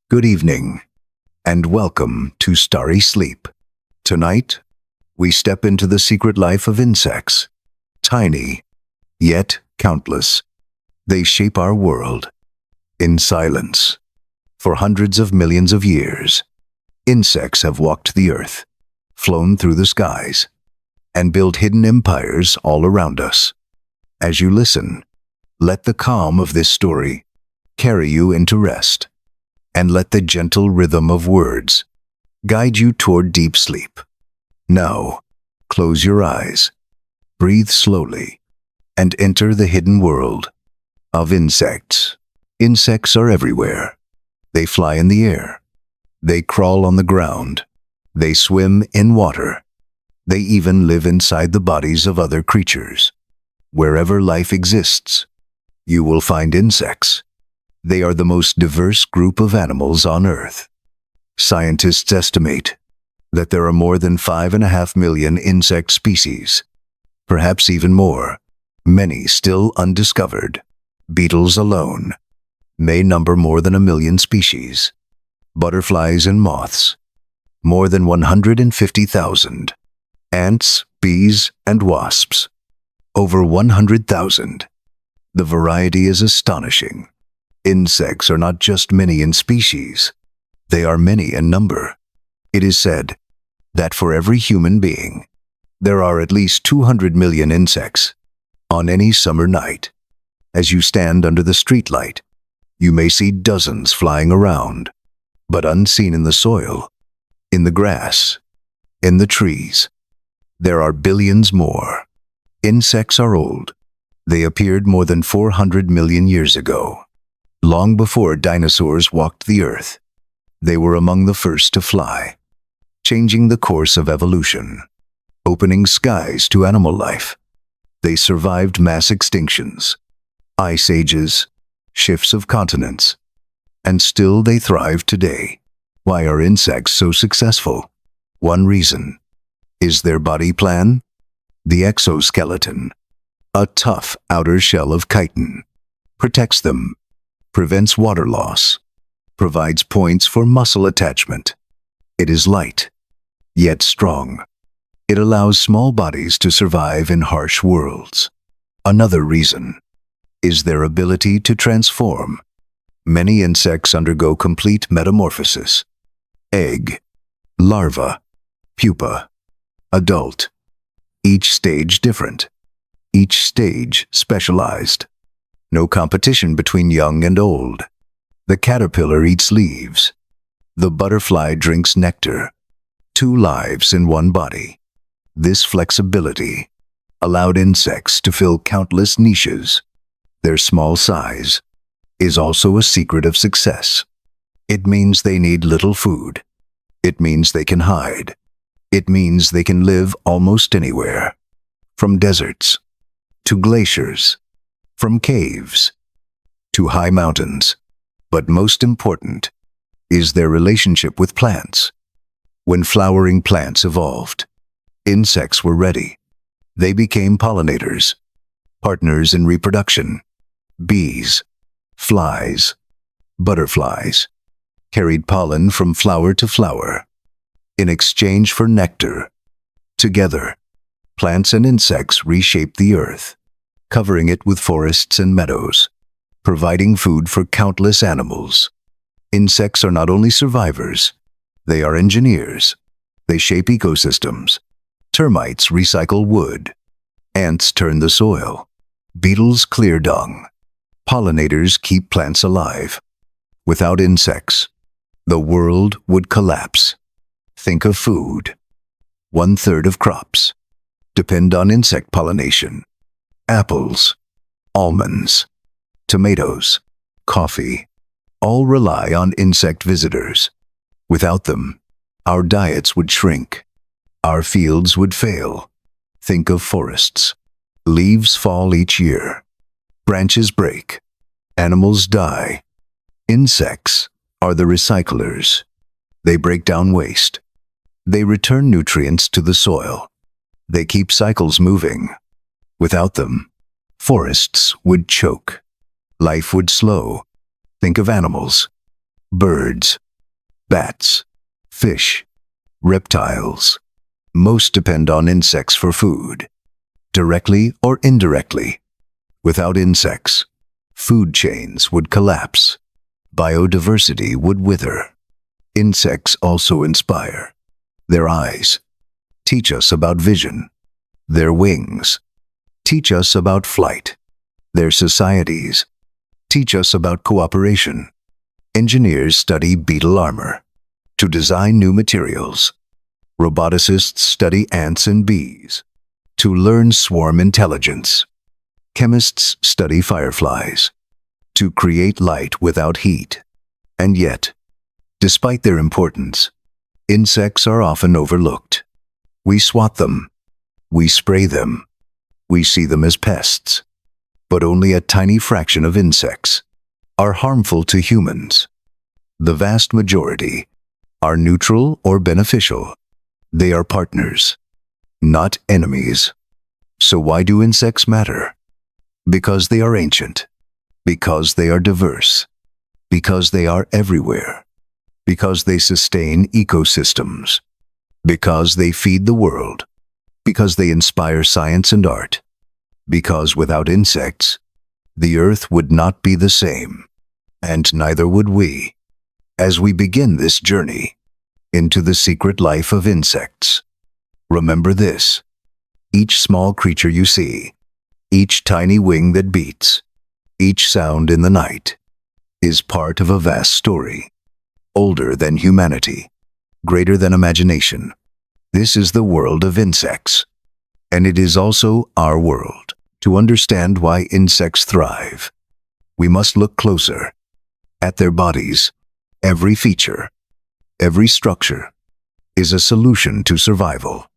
Good evening, and welcome to Starry Sleep. Tonight, we step into the secret life of insects. Tiny, yet countless. They shape our world. In silence. For hundreds of millions of years, insects have walked the earth, flown through the skies, and built hidden empires all around us. As you listen, let the calm of this story carry you into rest, and let the gentle rhythm of words guide you toward deep sleep. Now, close your eyes, breathe slowly, and enter the hidden world of insects. Insects are everywhere. They fly in the air. They crawl on the ground. They swim in water. They even live inside the bodies of other creatures. Wherever life exists, you will find insects. They are the most diverse group of animals on Earth. Scientists estimate that there are more than 5.5 million insect species, perhaps even more, many still undiscovered. Beetles alone may number more than 1 million species. Butterflies and moths, more than 150,000. Ants, bees, and wasps, over 100,000. The variety is astonishing. Insects are not just many in species. They are many in number. It is said that for every human being, there are at least 200 million insects. On any summer night, as you stand under the streetlight, you may see dozens flying around, but unseen in the soil, in the grass, in the trees. There are billions more. Insects are old. They appeared more than 400 million years ago. Long before dinosaurs walked the earth, they were among the first to fly, changing the course of evolution, opening skies to animal life. They survived mass extinctions, ice ages, shifts of continents, and still they thrive today. Why are insects so successful? One reason is their body plan. The exoskeleton, a tough outer shell of chitin, protects them, prevents water loss, provides points for muscle attachment. It is light, yet strong. It allows small bodies to survive in harsh worlds. Another reason is their ability to transform. Many insects undergo complete metamorphosis. Egg, larva, pupa, adult. Each stage different. Each stage specialized. No competition between young and old. The caterpillar eats leaves. The butterfly drinks nectar. 2 lives in one body. This flexibility allowed insects to fill countless niches. Their small size is also a secret of success. It means they need little food. It means they can hide. It means they can live almost anywhere. From deserts to glaciers, from caves to high mountains. But most important is their relationship with plants. When flowering plants evolved, insects were ready. They became pollinators, partners in reproduction. Bees, flies, butterflies carried pollen from flower to flower in exchange for nectar. Together, plants and insects reshape the earth, covering it with forests and meadows, providing food for countless animals. Insects are not only survivors, they are engineers. They shape ecosystems. Termites recycle wood. Ants turn the soil. Beetles clear dung. Pollinators keep plants alive. Without insects, the world would collapse. Think of food. 1/3 of crops depend on insect pollination. Apples, almonds, tomatoes, coffee, all rely on insect visitors. Without them, our diets would shrink. Our fields would fail. Think of forests. Leaves fall each year. Branches break. Animals die. Insects are the recyclers. They break down waste. They return nutrients to the soil. They keep cycles moving. Without them, forests would choke. Life would slow. Think of animals. birds, bats, fish, reptiles. Most depend on insects for food, directly or indirectly. Without insects, food chains would collapse. Biodiversity would wither. Insects also inspire. Their eyes teach us about vision. Their wings teach us about flight. Their societies teach us about cooperation. Engineers study beetle armor to design new materials. Roboticists study ants and bees to learn swarm intelligence. Chemists study fireflies to create light without heat. And yet, despite their importance, insects are often overlooked. We swat them. We spray them. We see them as pests. But only a tiny fraction of insects are harmful to humans. The vast majority are neutral or beneficial. They are partners, not enemies. So why do insects matter? Because they are ancient. Because they are diverse. Because they are everywhere. Because they sustain ecosystems. Because they feed the world. Because they inspire science and art. Because without insects, the earth would not be the same, and neither would we. As we begin this journey into the secret life of insects, remember this: each small creature you see, each tiny wing that beats, each sound in the night, is part of a vast story, older than humanity, greater than imagination. This is the world of insects, and it is also our world. To understand why insects thrive, we must look closer at their bodies. Every feature, every structure, is a solution to survival.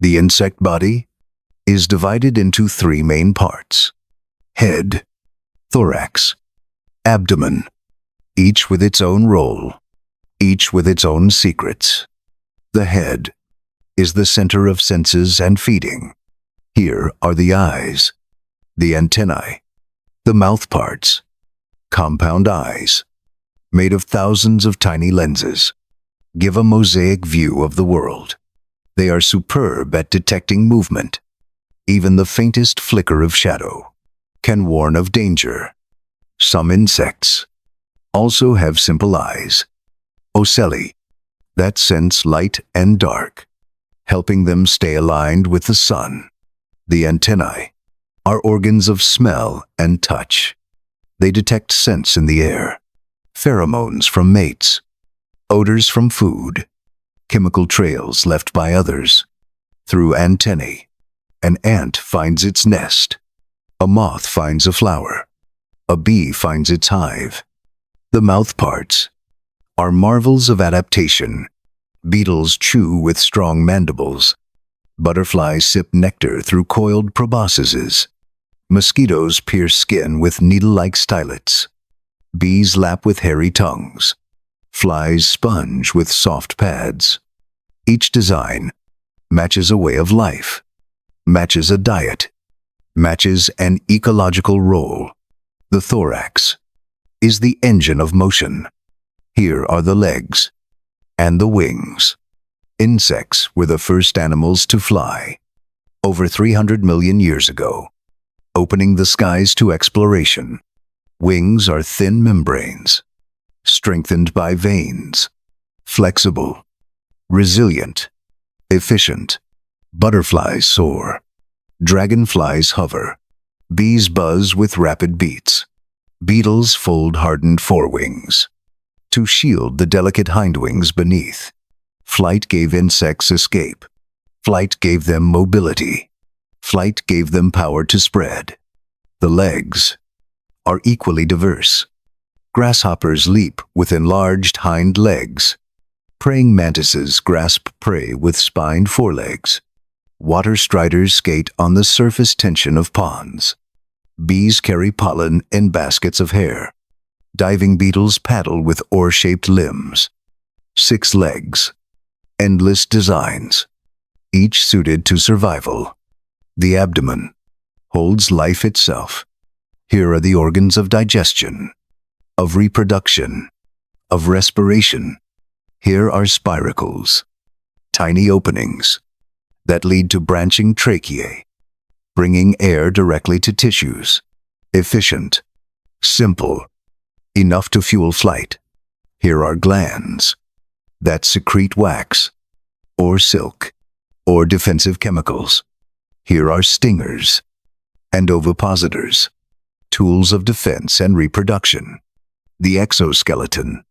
The insect body is divided into three main parts: head, thorax, abdomen, each with its own role, each with its own secrets. The head is the center of senses and feeding. Here are the eyes, the antennae, the mouth parts, compound eyes, made of thousands of tiny lenses, give a mosaic view of the world. They are superb at detecting movement. Even the faintest flicker of shadow can warn of danger. Some insects also have simple eyes, ocelli, that sense light and dark, helping them stay aligned with the sun. The antennae are organs of smell and touch. They detect scents in the air, pheromones from mates, odors from food, chemical trails left by others. Through antennae, an ant finds its nest, a moth finds a flower, a bee finds its hive. The mouth parts are marvels of adaptation. Beetles chew with strong mandibles. Butterflies sip nectar through coiled proboscises. Mosquitoes pierce skin with needle-like stylets. Bees lap with hairy tongues. Flies sponge with soft pads. Each design matches a way of life, matches a diet, matches an ecological role. The thorax is the engine of motion. Here are the legs and the wings. Insects were the first animals to fly, over 300 million years ago, opening the skies to exploration. Wings are thin membranes, strengthened by veins, flexible, resilient, efficient. Butterflies soar. Dragonflies hover. Bees buzz with rapid beats. Beetles fold hardened forewings to shield the delicate hindwings beneath. Flight gave insects escape. Flight gave them mobility. Flight gave them power to spread. The legs are equally diverse. Grasshoppers leap with enlarged hind legs. Praying mantises grasp prey with spined forelegs. Water striders skate on the surface tension of ponds. Bees carry pollen in baskets of hair. Diving beetles paddle with oar-shaped limbs. 6 legs. Endless designs, each suited to survival. The abdomen holds life itself. Here are the organs of digestion, of reproduction, of respiration. Here are spiracles, tiny openings that lead to branching tracheae, bringing air directly to tissues. Efficient, simple, enough to fuel flight. Here are glands that secrete wax, or silk, or defensive chemicals. Here are stingers and ovipositors, tools of defense and reproduction. The exoskeleton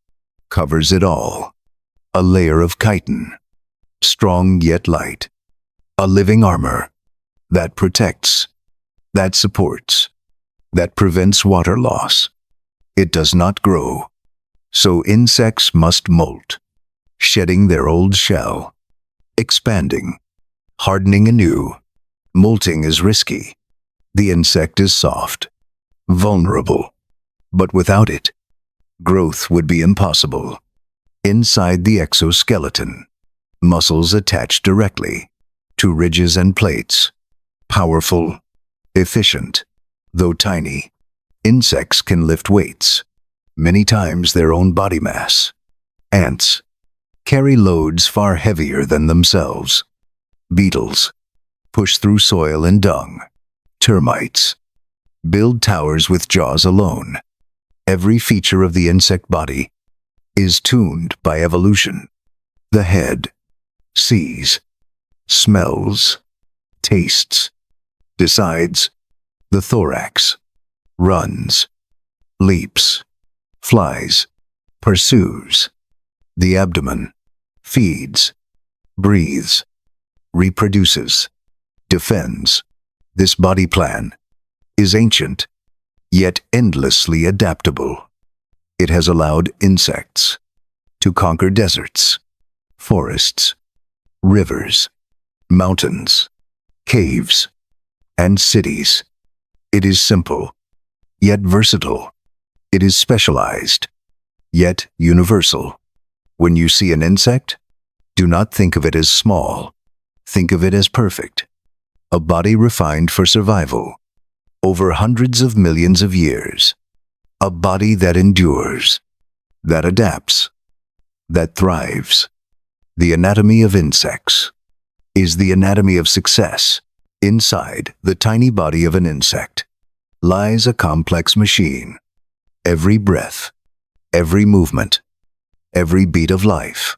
covers it all. A layer of chitin, strong yet light. A living armor that protects, that supports, that prevents water loss. It does not grow, so insects must molt, shedding their old shell, expanding, hardening anew. Molting is risky. The insect is soft, vulnerable, but without it, growth would be impossible. Inside the exoskeleton, muscles attach directly to ridges and plates. Powerful, efficient, though tiny, insects can lift weights, many times their own body mass. Ants carry loads far heavier than themselves. Beetles push through soil and dung. Termites build towers with jaws alone. Every feature of the insect body is tuned by evolution. The head sees, smells, tastes, decides. The thorax runs, leaps, flies, pursues. The abdomen feeds, breathes, reproduces, defends. This body plan is ancient, yet endlessly adaptable. It has allowed insects to conquer deserts, forests, rivers, mountains, caves, and cities. It is simple, yet versatile. It is specialized, yet universal. When you see an insect, do not think of it as small. Think of it as perfect. A body refined for survival over hundreds of millions of years. A body that endures, that adapts, that thrives. The anatomy of insects is the anatomy of success. Inside the tiny body of an insect lies a complex machine. Every breath, every movement, every beat of life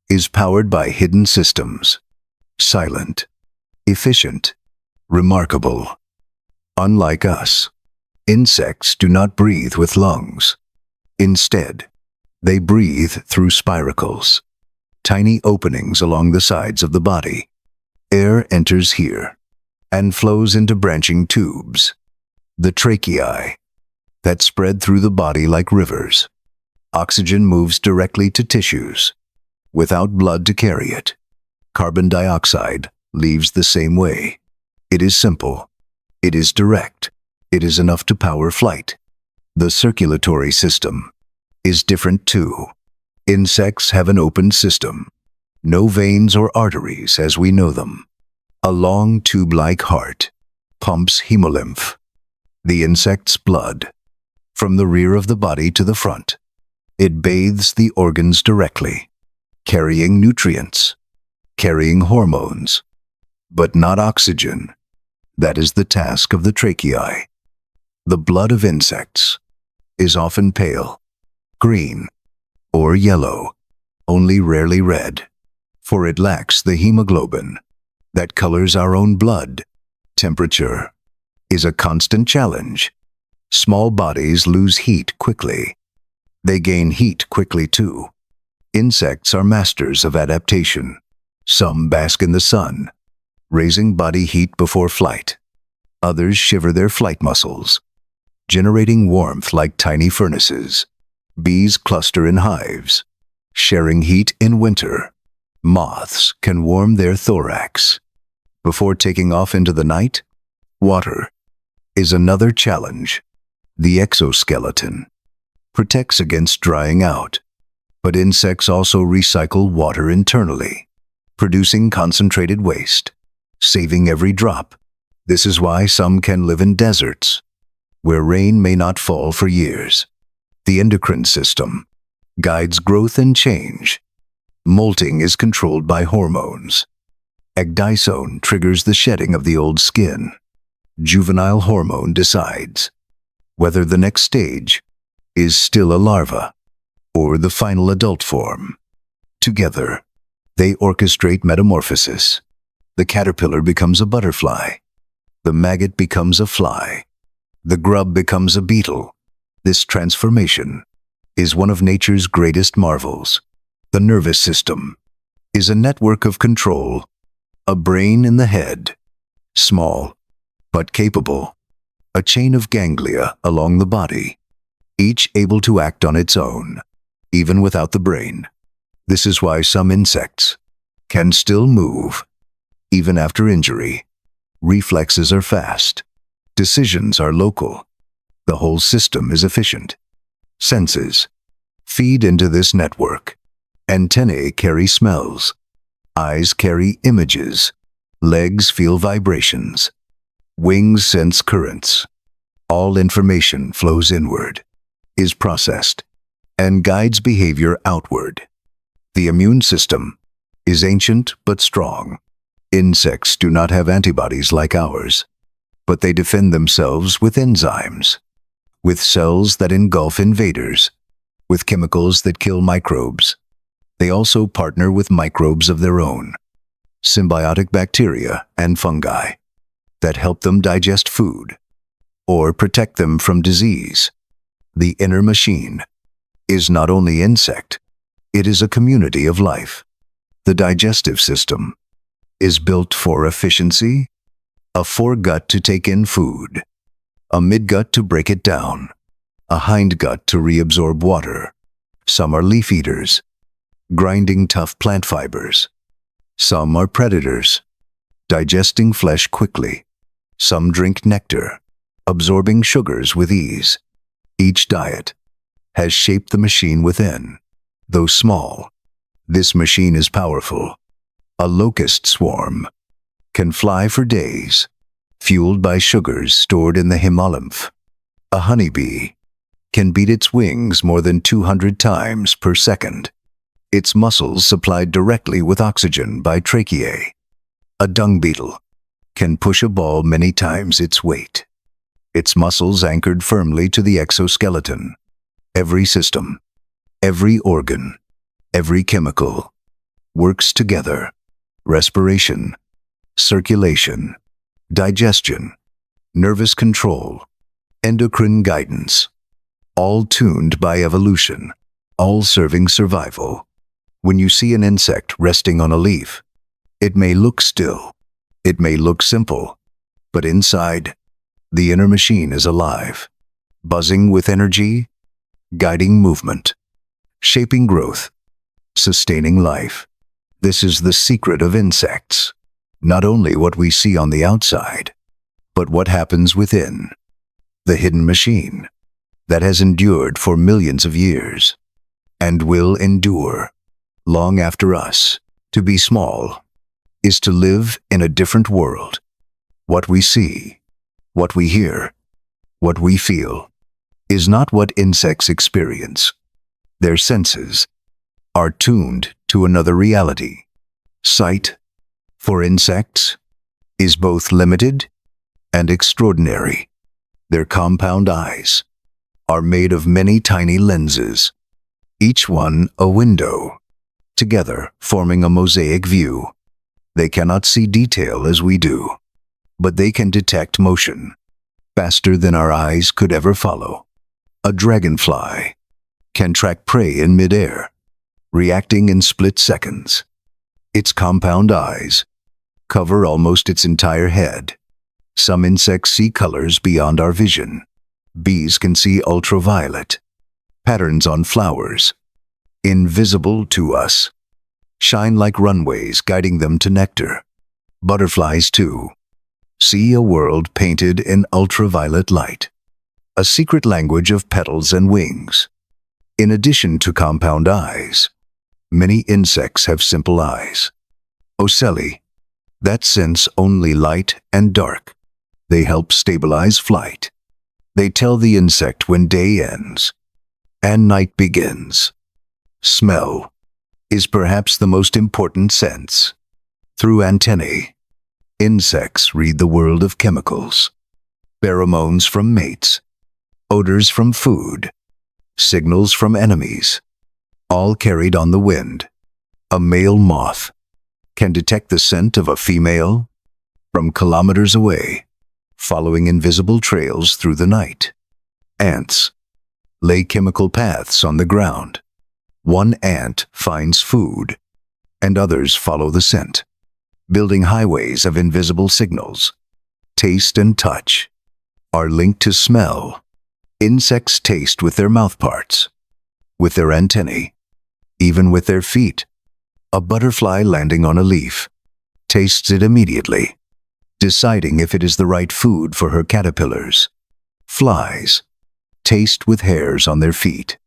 is powered by hidden systems. Silent, efficient, remarkable. Unlike us, insects do not breathe with lungs. Instead, they breathe through spiracles, tiny openings along the sides of the body. Air enters here and flows into branching tubes, the tracheae, that spread through the body like rivers. Oxygen moves directly to tissues, without blood to carry it. Carbon dioxide leaves the same way. It is simple. It is direct. It is enough to power flight. The circulatory system is different too. Insects have an open system. No veins or arteries as we know them. A long tube-like heart pumps hemolymph, the insect's blood, from the rear of the body to the front. It bathes the organs directly, carrying nutrients, carrying hormones, but not oxygen. That is the task of the tracheae. The blood of insects is often pale, green, or yellow, only rarely red, for it lacks the hemoglobin that colors our own blood. Temperature is a constant challenge. Small bodies lose heat quickly. They gain heat quickly too. Insects are masters of adaptation. Some bask in the sun, raising body heat before flight. Others shiver their flight muscles, generating warmth like tiny furnaces. Bees cluster in hives, sharing heat in winter. Moths can warm their thorax before taking off into the night. Water is another challenge. The exoskeleton protects against drying out, but insects also recycle water internally, producing concentrated waste, saving every drop. This is why some can live in deserts, where rain may not fall for years. The endocrine system guides growth and change. Molting is controlled by hormones. Ecdysone triggers the shedding of the old skin. Juvenile hormone decides whether the next stage is still a larva or the final adult form. Together, they orchestrate metamorphosis. The caterpillar becomes a butterfly. The maggot becomes a fly. The grub becomes a beetle. This transformation is one of nature's greatest marvels. The nervous system is a network of control, a brain in the head, small but capable, a chain of ganglia along the body, each able to act on its own, even without the brain. This is why some insects can still move, even after injury. Reflexes are fast. Decisions are local. The whole system is efficient. Senses feed into this network. Antennae carry smells. Eyes carry images. Legs feel vibrations. Wings sense currents. All information flows inward, is processed, and guides behavior outward. The immune system is ancient but strong. Insects do not have antibodies like ours, but they defend themselves with enzymes, with cells that engulf invaders, with chemicals that kill microbes. They also partner with microbes of their own, symbiotic bacteria and fungi, that help them digest food or protect them from disease. The inner machine is not only insect, it is a community of life. The digestive system is built for efficiency, a foregut to take in food, a midgut to break it down, a hindgut to reabsorb water. Some are leaf eaters, grinding tough plant fibers. Some are predators, digesting flesh quickly. Some drink nectar, absorbing sugars with ease. Each diet has shaped the machine within. Though small, this machine is powerful. A locust swarm can fly for days, fueled by sugars stored in the hemolymph. A honeybee can beat its wings more than 200 times per second, its muscles supplied directly with oxygen by tracheae. A dung beetle can push a ball many times its weight, its muscles anchored firmly to the exoskeleton. Every system, every organ, every chemical works together. Respiration, circulation, digestion, nervous control, endocrine guidance, all tuned by evolution, all serving survival. When you see an insect resting on a leaf, it may look still, it may look simple, but inside, the inner machine is alive, buzzing with energy, guiding movement, shaping growth, sustaining life. This is the secret of insects. Not only what we see on the outside, but what happens within. The hidden machine that has endured for millions of years and will endure long after us. To be small is to live in a different world. What we see, what we hear, what we feel is not what insects experience. Their senses are tuned to another reality. Sight, for insects, is both limited and extraordinary. Their compound eyes are made of many tiny lenses, each one a window, together forming a mosaic view. They cannot see detail as we do, but they can detect motion faster than our eyes could ever follow. A dragonfly can track prey in midair, reacting in split seconds. Its compound eyes cover almost its entire head. Some insects see colors beyond our vision. Bees can see ultraviolet, patterns on flowers, invisible to us, shine like runways guiding them to nectar. Butterflies, too, see a world painted in ultraviolet light, a secret language of petals and wings. In addition to compound eyes, many insects have simple eyes, ocelli, that sense only light and dark. They help stabilize flight. They tell the insect when day ends and night begins. Smell is perhaps the most important sense. Through antennae, insects read the world of chemicals, pheromones from mates, odors from food, signals from enemies, all carried on the wind. A male moth can detect the scent of a female from kilometers away, following invisible trails through the night. Ants lay chemical paths on the ground. One ant finds food, and others follow the scent, building highways of invisible signals. Taste and touch are linked to smell. Insects taste with their mouthparts, with their antennae, even with their feet. A butterfly landing on a leaf tastes it immediately, deciding if it is the right food for her caterpillars. Flies taste with hairs on their feet.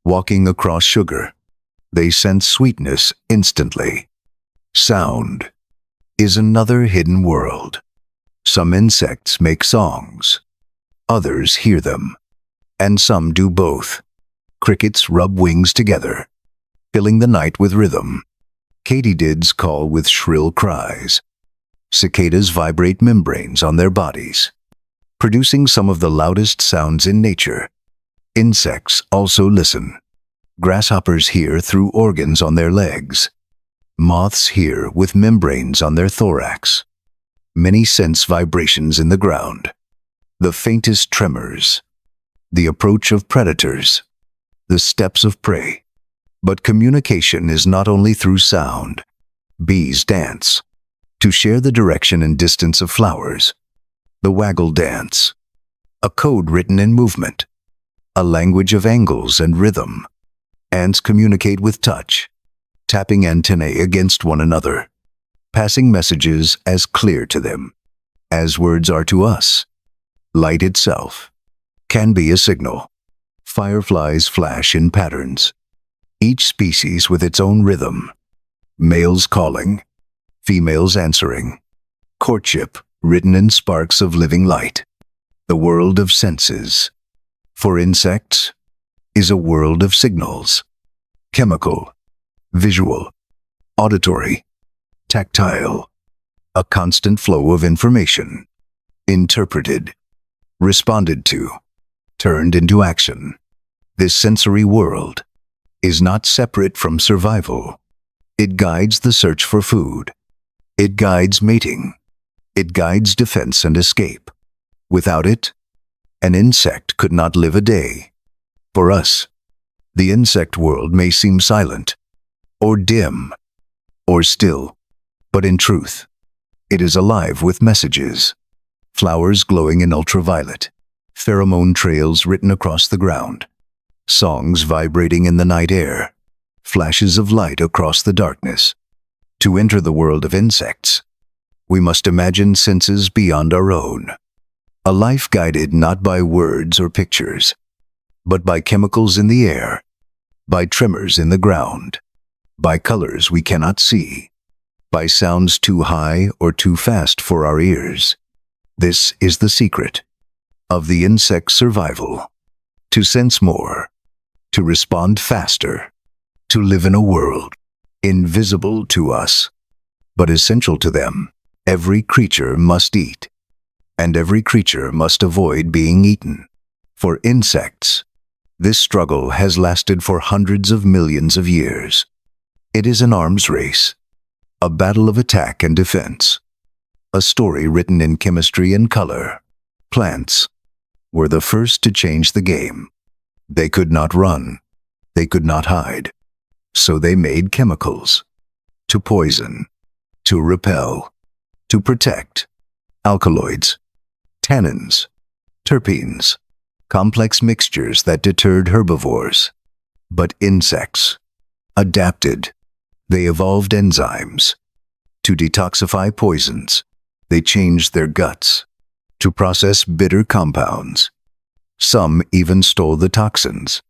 Walking across sugar, they sense sweetness instantly. Sound is another hidden world. Some insects make songs, others hear them, and some do both. Crickets rub wings together, filling the night with rhythm. Katydids call with shrill cries. Cicadas vibrate membranes on their bodies, producing some of the loudest sounds in nature. Insects also listen. Grasshoppers hear through organs on their legs. Moths hear with membranes on their thorax. Many sense vibrations in the ground, the faintest tremors, the approach of predators, the steps of prey. But communication is not only through sound. Bees dance to share the direction and distance of flowers. The waggle dance, a code written in movement, a language of angles and rhythm. Ants communicate with touch, tapping antennae against one another, passing messages as clear to them as words are to us. Light itself can be a signal. Fireflies flash in patterns, each species with its own rhythm. Males calling, females answering. Courtship written in sparks of living light. The world of senses, for insects, is a world of signals. Chemical, visual, auditory, tactile. A constant flow of information. Interpreted, responded to, turned into action. This sensory world is not separate from survival. It guides the search for food. It guides mating. It guides defense and escape. Without it, an insect could not live a day. For us, the insect world may seem silent, or dim, or still, but in truth, it is alive with messages. Flowers glowing in ultraviolet, pheromone trails written across the ground, songs vibrating in the night air, flashes of light across the darkness. To enter the world of insects, we must imagine senses beyond our own. A life guided not by words or pictures, but by chemicals in the air, by tremors in the ground, by colors we cannot see, by sounds too high or too fast for our ears. This is the secret of the insect's survival. To sense more, to respond faster, to live in a world invisible to us, but essential to them. Every creature must eat, and every creature must avoid being eaten. For insects, this struggle has lasted for hundreds of millions of years. It is an arms race, a battle of attack and defense, a story written in chemistry and color. Plants were the first to change the game. They could not run, they could not hide, so they made chemicals to poison, to repel, to protect. Alkaloids, tannins, terpenes, complex mixtures that deterred herbivores. But insects adapted. They evolved enzymes to detoxify poisons. They changed their guts to process bitter compounds. Some even stole the toxins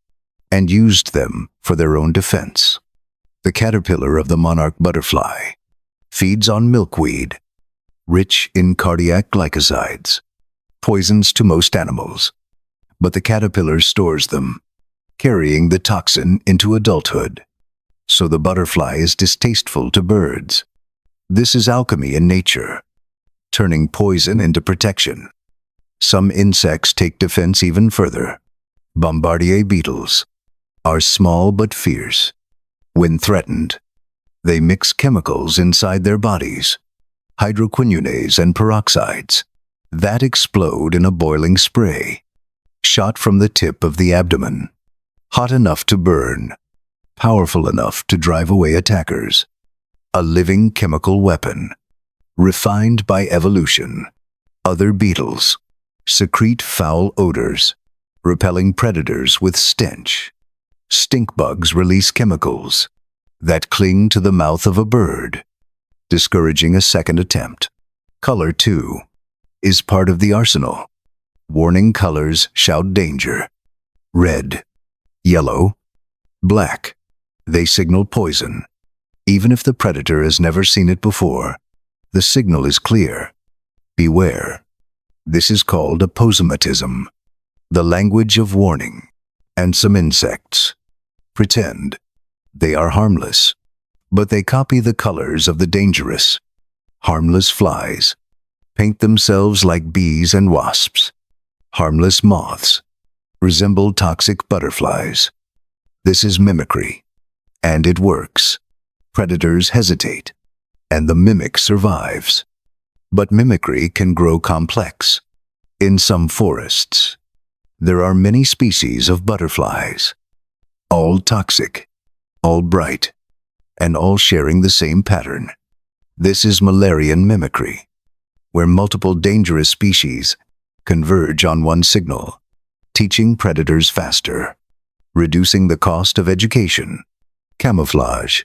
and used them for their own defense. The caterpillar of the monarch butterfly feeds on milkweed, rich in cardiac glycosides, poisons to most animals, but the caterpillar stores them, carrying the toxin into adulthood. So the butterfly is distasteful to birds. This is alchemy in nature, turning poison into protection. Some insects take defense even further. Bombardier beetles are small but fierce. When threatened, they mix chemicals inside their bodies, hydroquinones and peroxides, that explode in a boiling spray, shot from the tip of the abdomen, hot enough to burn, powerful enough to drive away attackers. A living chemical weapon, refined by evolution. Other beetles secrete foul odors, repelling predators with stench. Stink bugs release chemicals that cling to the mouth of a bird, discouraging a second attempt. Color, too, is part of the arsenal. Warning colors shout danger. Red, yellow, black. They signal poison. Even if the predator has never seen it before, the signal is clear. Beware. This is called aposematism, the language of warning. And some insects pretend they are harmless, but they copy the colors of the dangerous. Harmless flies paint themselves like bees and wasps. Harmless moths resemble toxic butterflies. This is mimicry, and it works. Predators hesitate, and the mimic survives. But mimicry can grow complex. In some forests, there are many species of butterflies, all toxic, all bright, and all sharing the same pattern. This is Müllerian mimicry, where multiple dangerous species converge on one signal, teaching predators faster, reducing the cost of education. Camouflage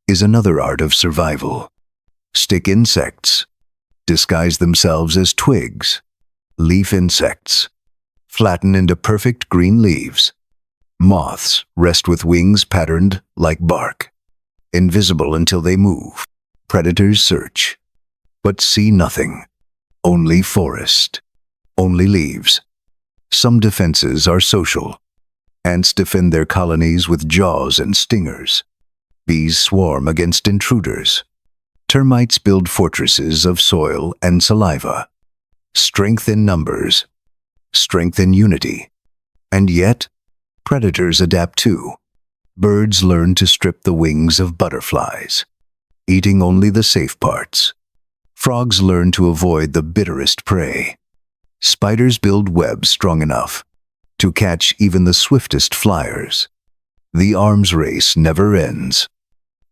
is another art of survival. Stick insects disguise themselves as twigs. Leaf insects flatten into perfect green leaves. Moths rest with wings patterned like bark, invisible until they move. Predators search, but see nothing. Only forest, only leaves. Some defenses are social. Ants defend their colonies with jaws and stingers. Bees swarm against intruders. Termites build fortresses of soil and saliva. Strength in numbers, strength in unity. And yet, predators adapt too. Birds learn to strip the wings of butterflies, eating only the safe parts. Frogs learn to avoid the bitterest prey. Spiders build webs strong enough to catch even the swiftest flyers. The arms race never ends.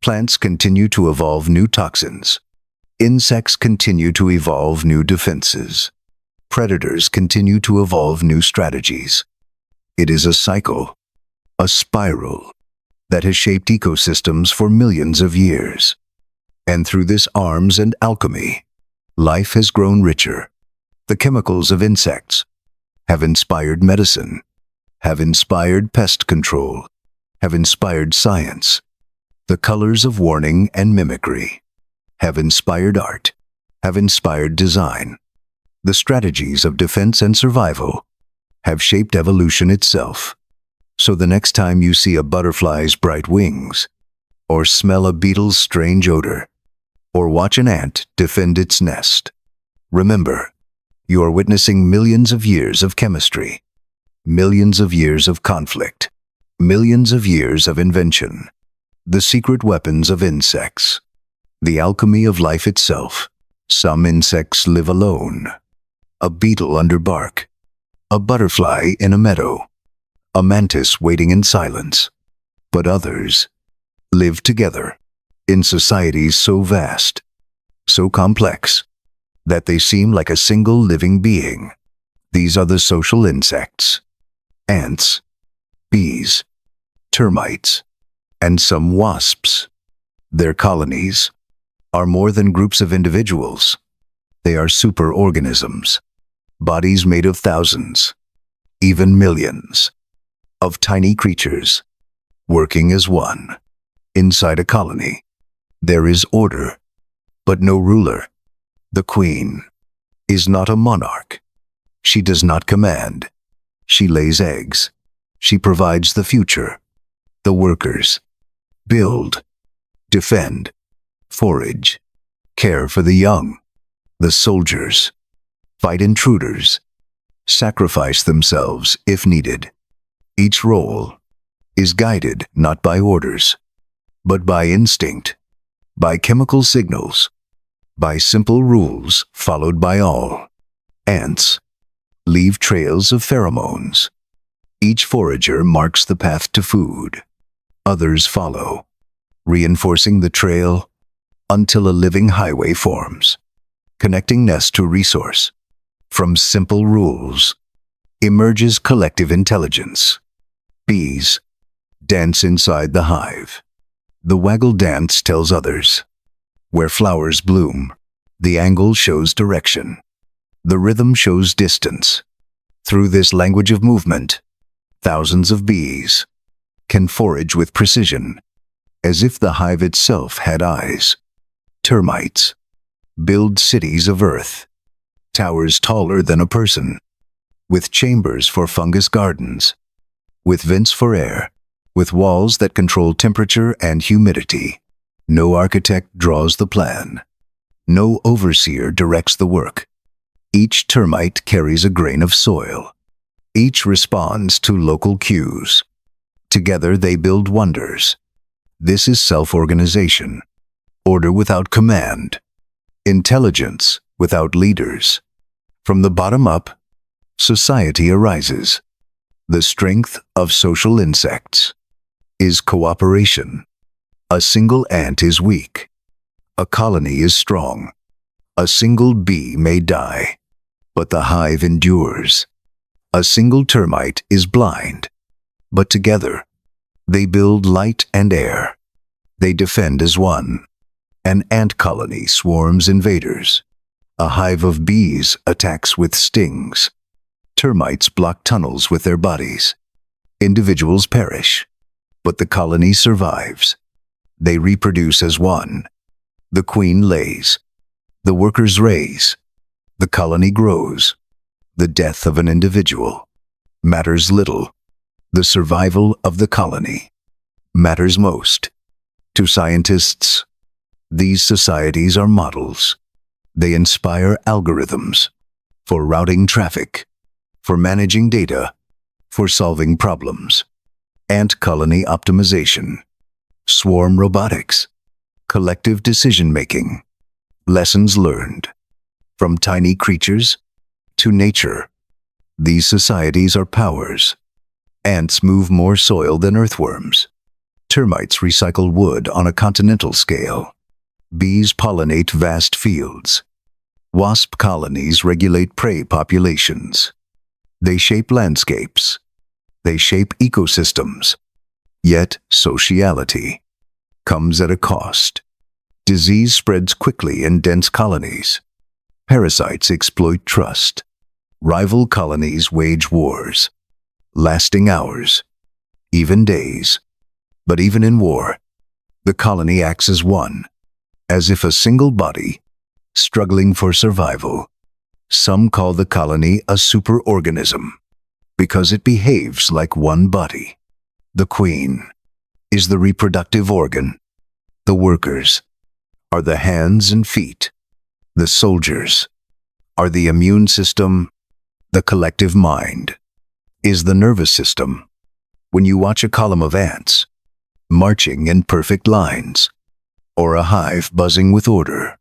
Plants continue to evolve new toxins. Insects continue to evolve new defenses. Predators continue to evolve new strategies. It is a cycle, a spiral, that has shaped ecosystems for millions of years. And through this arms and alchemy, life has grown richer. The chemicals of insects have inspired medicine, have inspired pest control, have inspired science. The colors of warning and mimicry have inspired art, have inspired design. The strategies of defense and survival have shaped evolution itself. So the next time you see a butterfly's bright wings, or smell a beetle's strange odor, or watch an ant defend its nest, remember, you are witnessing millions of years of chemistry, millions of years of conflict, millions of years of invention. The secret weapons of insects, the alchemy of life itself. Some insects live alone. A beetle under bark, a butterfly in a meadow, a mantis waiting in silence. But others live together in societies so vast, so complex, that they seem like a single living being. These are the social insects: ants, bees, termites, and some wasps. Their colonies are more than groups of individuals. They are superorganisms, bodies made of thousands, even millions, of tiny creatures, working as one. Inside a colony, there is order, but no ruler. The queen is not a monarch. She does not command. She lays eggs, She provides the future. The workers build, defend, forage, care for the young. The soldiers fight intruders, sacrifice themselves if needed. Each role is guided not by orders, but by instinct, by chemical signals, by simple rules followed by all. Ants leave trails of pheromones. Each forager marks the path to food. Others follow, reinforcing the trail until a living highway forms, connecting nest to resource. From simple rules emerges collective intelligence. Bees dance inside the hive. The waggle dance tells others. Where flowers bloom, the angle shows direction. The rhythm shows distance. Through this language of movement, thousands of bees can forage with precision, as if the hive itself had eyes. Termites build cities of earth, towers taller than a person, with chambers for fungus gardens, with vents for air, with walls that control temperature and humidity. No architect draws the plan. No overseer directs the work. Each termite carries a grain of soil. Each responds to local cues. Together they build wonders. This is self-organization. Order without command. Intelligence without leaders. From the bottom up, society arises. The strength of social insects is cooperation. A single ant is weak. A colony is strong. A single bee may die, but the hive endures. A single termite is blind, but together they build light and air. They defend as one. An ant colony swarms invaders. A hive of bees attacks with stings. Termites block tunnels with their bodies. Individuals perish, but the colony survives. They reproduce as one. The queen lays. The workers raise. The colony grows. The death of an individual matters little. The survival of the colony matters most. To scientists, these societies are models. They inspire algorithms for routing traffic, for managing data, for solving problems. Ant colony optimization, swarm robotics, collective decision-making, lessons learned. From tiny creatures to nature, these societies are powers. Ants move more soil than earthworms. Termites recycle wood on a continental scale. Bees pollinate vast fields. Wasp colonies regulate prey populations. They shape landscapes. They shape ecosystems. Yet sociality comes at a cost. Disease spreads quickly in dense colonies. Parasites exploit trust. Rival colonies wage wars, lasting hours, even days. But even in war, the colony acts as one, as if a single body, struggling for survival. Some call the colony a superorganism, because it behaves like one body. The queen is the reproductive organ. The workers are the hands and feet. The soldiers are the immune system. The collective mind is the nervous system. When you watch a column of ants marching in perfect lines, or a hive buzzing with order,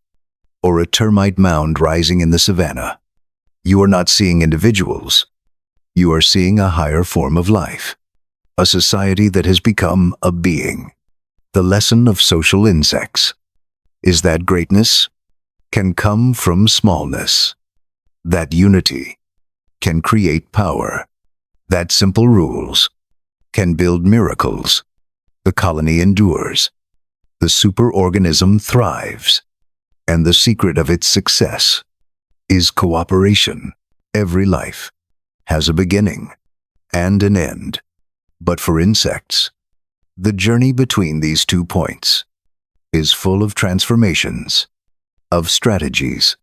or a termite mound rising in the savannah, you are not seeing individuals. You are seeing a higher form of life, a society that has become a being. The lesson of social insects is that greatness can come from smallness, that unity can create power, that simple rules can build miracles. The colony endures. The superorganism thrives. And the secret of its success is cooperation. Every life has a beginning and an end. But for insects, the journey between these 2 points is full of transformations, of strategies,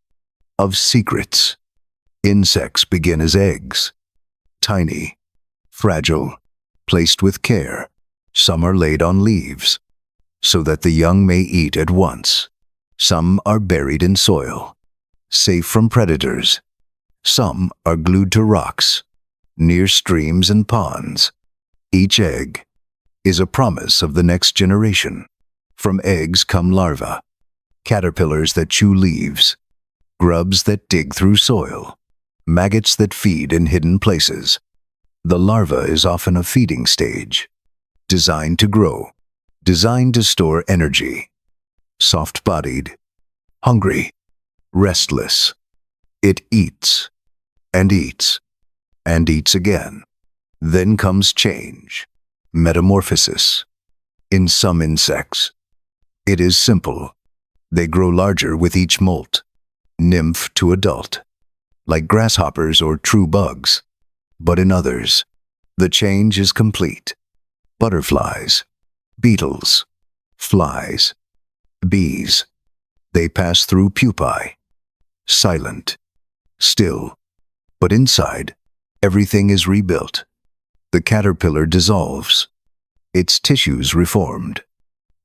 of secrets. Insects begin as eggs, tiny, fragile, placed with care. Some are laid on leaves, so that the young may eat at once. Some are buried in soil, safe from predators. Some are glued to rocks, near streams and ponds. Each egg is a promise of the next generation. From eggs come larvae, caterpillars that chew leaves, grubs that dig through soil, maggots that feed in hidden places. The larva is often a feeding stage, designed to grow, designed to store energy. Soft-bodied, hungry, restless, it eats, and eats, and eats again. Then comes change, metamorphosis. In some insects, it is simple. They grow larger with each molt, nymph to adult, like grasshoppers or true bugs. But in others, the change is complete. Butterflies, beetles, flies, bees, they pass through pupae, silent, still, but inside, everything is rebuilt. The caterpillar dissolves, its tissues reformed,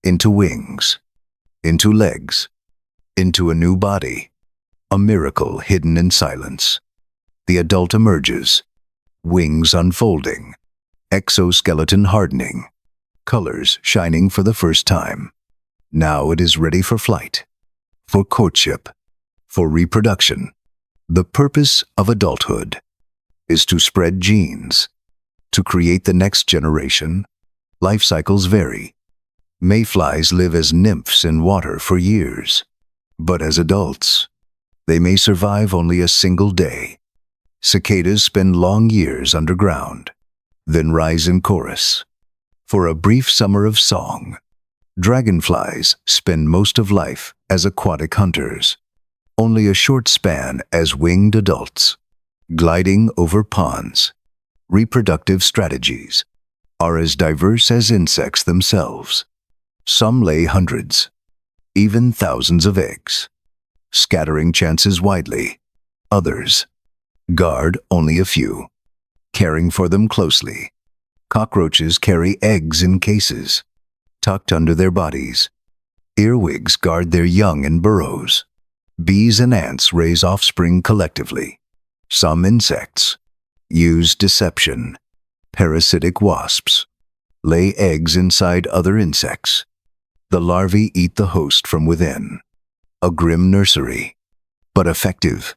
into wings, into legs, into a new body, a miracle hidden in silence. The adult emerges, wings unfolding, exoskeleton hardening, colors shining for the first time. Now it is ready for flight, for courtship, for reproduction. The purpose of adulthood is to spread genes, to create the next generation. Life cycles vary. Mayflies live as nymphs in water for years, but as adults, they may survive only a single day. Cicadas spend long years underground, then rise in chorus for a brief summer of song. Dragonflies spend most of life as aquatic hunters, only a short span as winged adults, gliding over ponds. Reproductive strategies are as diverse as insects themselves. Some lay hundreds, even thousands of eggs, scattering chances widely. Others guard only a few, caring for them closely. Cockroaches carry eggs in cases, tucked under their bodies. Earwigs guard their young in burrows. Bees and ants raise offspring collectively. Some insects use deception. Parasitic wasps lay eggs inside other insects. The larvae eat the host from within. A grim nursery, but effective.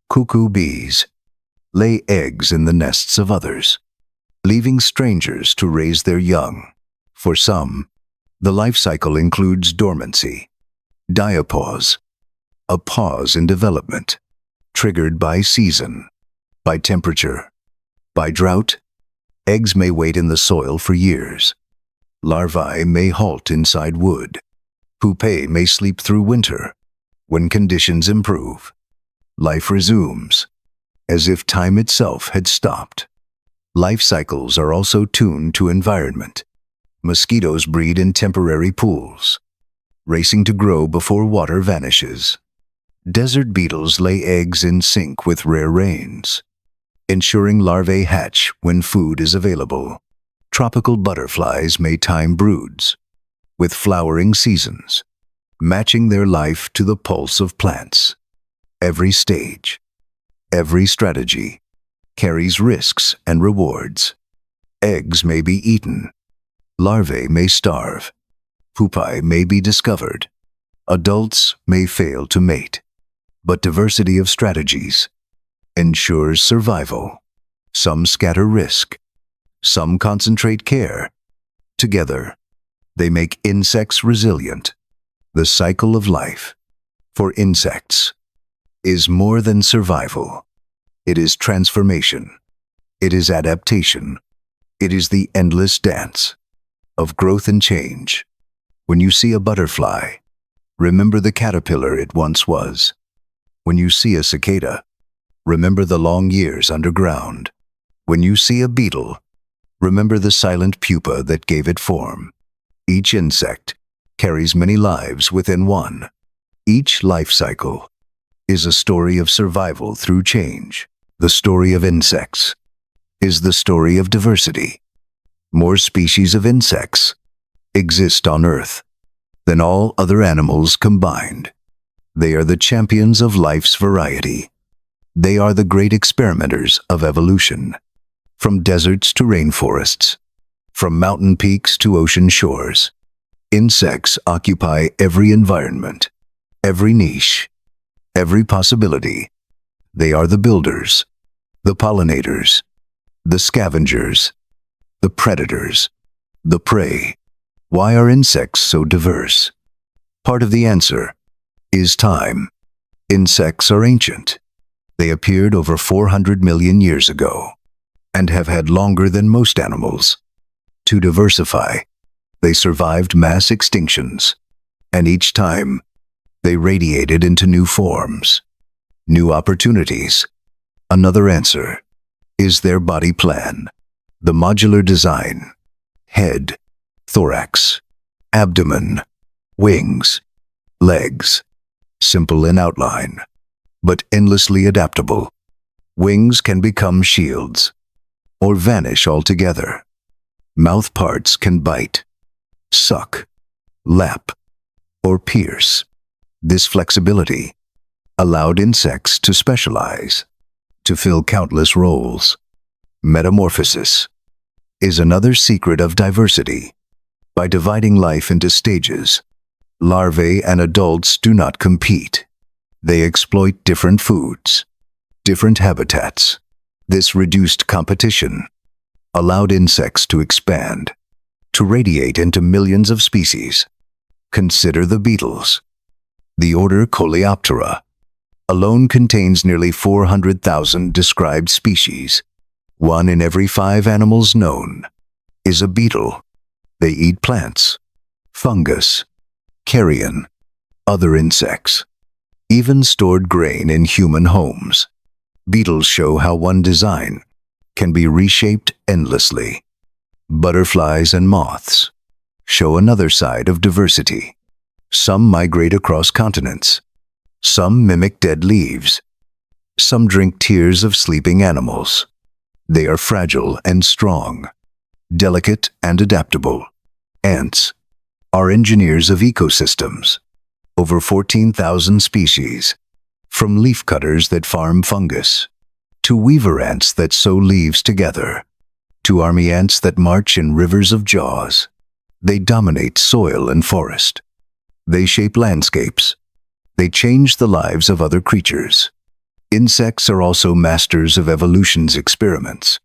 Cuckoo bees lay eggs in the nests of others, leaving strangers to raise their young. For some, the life cycle includes dormancy, diapause, a pause in development, triggered by season, by temperature, by drought. Eggs may wait in the soil for years. Larvae may halt inside wood. Pupae may sleep through winter. When conditions improve, life resumes, as if time itself had stopped. Life cycles are also tuned to environment. Mosquitoes breed in temporary pools, racing to grow before water vanishes. Desert beetles lay eggs in sync with rare rains, ensuring larvae hatch when food is available. Tropical butterflies may time broods with flowering seasons, matching their life to the pulse of plants. Every stage, every strategy, carries risks and rewards. Eggs may be eaten. Larvae may starve. Pupae may be discovered. Adults may fail to mate. But diversity of strategies ensures survival. Some scatter risk. Some concentrate care. Together, they make insects resilient. The cycle of life, for insects, is more than survival. It is transformation. It is adaptation. It is the endless dance of growth and change. When you see a butterfly, remember the caterpillar it once was. When you see a cicada, remember the long years underground. When you see a beetle, remember the silent pupa that gave it form. Each insect carries many lives within one. Each life cycle is a story of survival through change. The story of insects is the story of diversity, more species of insects exist on Earth than all other animals combined. They are the champions of life's variety. They are the great experimenters of evolution. From deserts to rainforests, from mountain peaks to ocean shores, insects occupy every environment, every niche, every possibility. They are the builders, the pollinators, the scavengers, the predators, the prey. Why are insects so diverse? Part of the answer is time. Insects are ancient. They appeared over 400 million years ago and have had longer than most animals to diversify. They survived mass extinctions, and each time they radiated into new forms, new opportunities. Another answer is their body plan, the modular design: head, thorax, abdomen, wings, legs, simple in outline, but endlessly adaptable. Wings can become shields or vanish altogether. Mouth parts can bite, suck, lap, or pierce. This flexibility allowed insects to specialize, to fill countless roles. Metamorphosis is another secret of diversity. By dividing life into stages, larvae and adults do not compete. They exploit different foods, different habitats. This reduced competition allowed insects to expand, to radiate into millions of species. Consider the beetles. The order Coleoptera alone contains nearly 400,000 described species. 1 in every 5 animals known is a beetle. They eat plants, fungus, carrion, other insects, even stored grain in human homes. Beetles show how one design can be reshaped endlessly. Butterflies and moths show another side of diversity. Some migrate across continents. Some mimic dead leaves. Some drink tears of sleeping animals. They are fragile and strong, delicate and adaptable. Ants are engineers of ecosystems. Over 14,000 species, from leafcutters that farm fungus, to weaver ants that sew leaves together, to army ants that march in rivers of jaws. They dominate soil and forest. They shape landscapes. They change the lives of other creatures. Insects are also masters of evolution's experiments.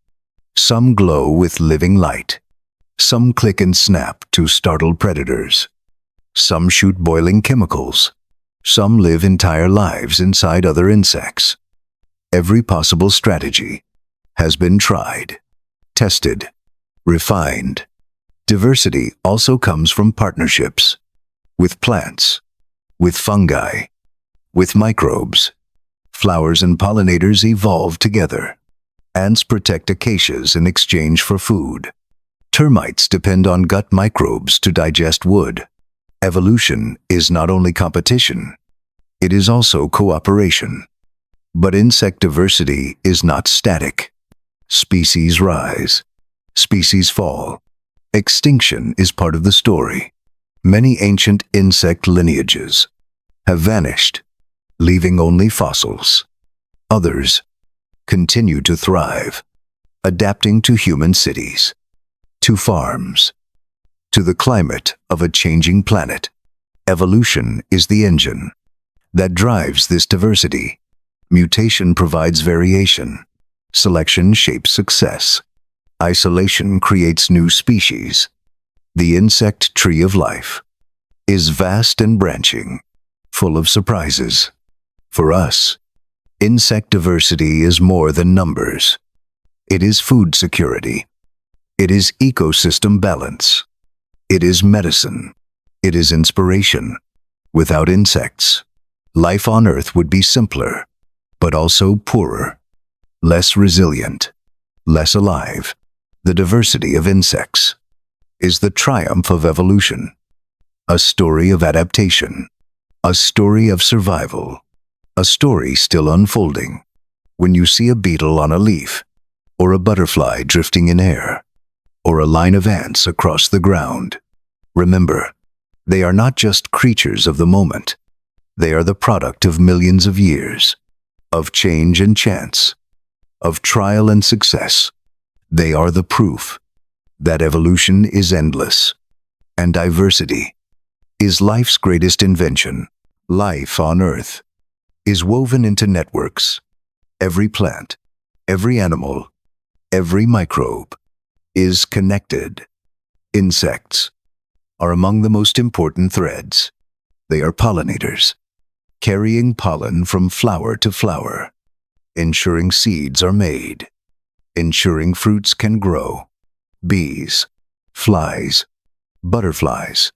Some glow with living light. Some click and snap to startle predators. Some shoot boiling chemicals. Some live entire lives inside other insects. Every possible strategy has been tried, tested, refined. Diversity also comes from partnerships with plants, with fungi, with microbes. Flowers and pollinators evolve together. Ants protect acacias in exchange for food. Termites depend on gut microbes to digest wood. Evolution is not only competition, it is also cooperation. But insect diversity is not static. Species rise. Species fall. Extinction is part of the story. Many ancient insect lineages have vanished, leaving only fossils. Others continue to thrive, adapting to human cities, to farms, to the climate of a changing planet. Evolution is the engine that drives this diversity. Mutation provides variation. Selection shapes success. Isolation creates new species. The insect tree of life is vast and branching, full of surprises. For us, insect diversity is more than numbers. It is food security. It is ecosystem balance. It is medicine. It is inspiration. Without insects, life on Earth would be simpler, but also poorer, less resilient, less alive. The diversity of insects is the triumph of evolution, a story of adaptation, a story of survival, a story still unfolding. When you see a beetle on a leaf or a butterfly drifting in air, or a line of ants across the ground. Remember, they are not just creatures of the moment. They are the product of millions of years, of change and chance, of trial and success. They are the proof that evolution is endless, and diversity is life's greatest invention. Life on Earth is woven into networks. Every plant, every animal, every microbe is connected. Insects are among the most important threads. They are pollinators, carrying pollen from flower to flower, ensuring seeds are made, ensuring fruits can grow. Bees, flies, butterflies,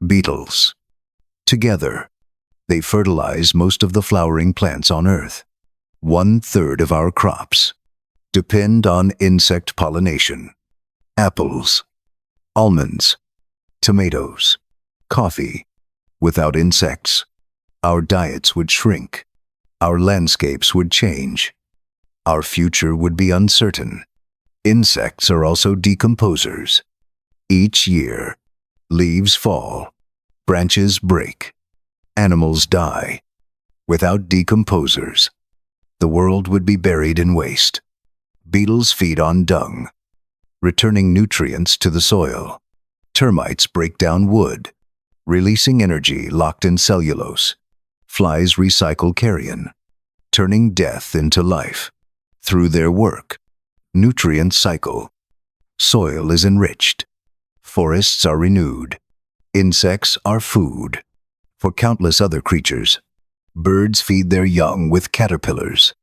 beetles. Together, they fertilize most of the flowering plants on Earth. 1/3 of our crops depend on insect pollination. Apples, almonds, tomatoes, coffee. Without insects, our diets would shrink, our landscapes would change, our future would be uncertain. Insects are also decomposers. Each year, leaves fall, branches break, animals die. Without decomposers, the world would be buried in waste. Beetles feed on dung, returning nutrients to the soil. Termites break down wood, releasing energy locked in cellulose. Flies recycle carrion, turning death into life. Through their work, nutrients cycle. Soil is enriched. Forests are renewed. Insects are food for countless other creatures. Birds feed their young with caterpillars.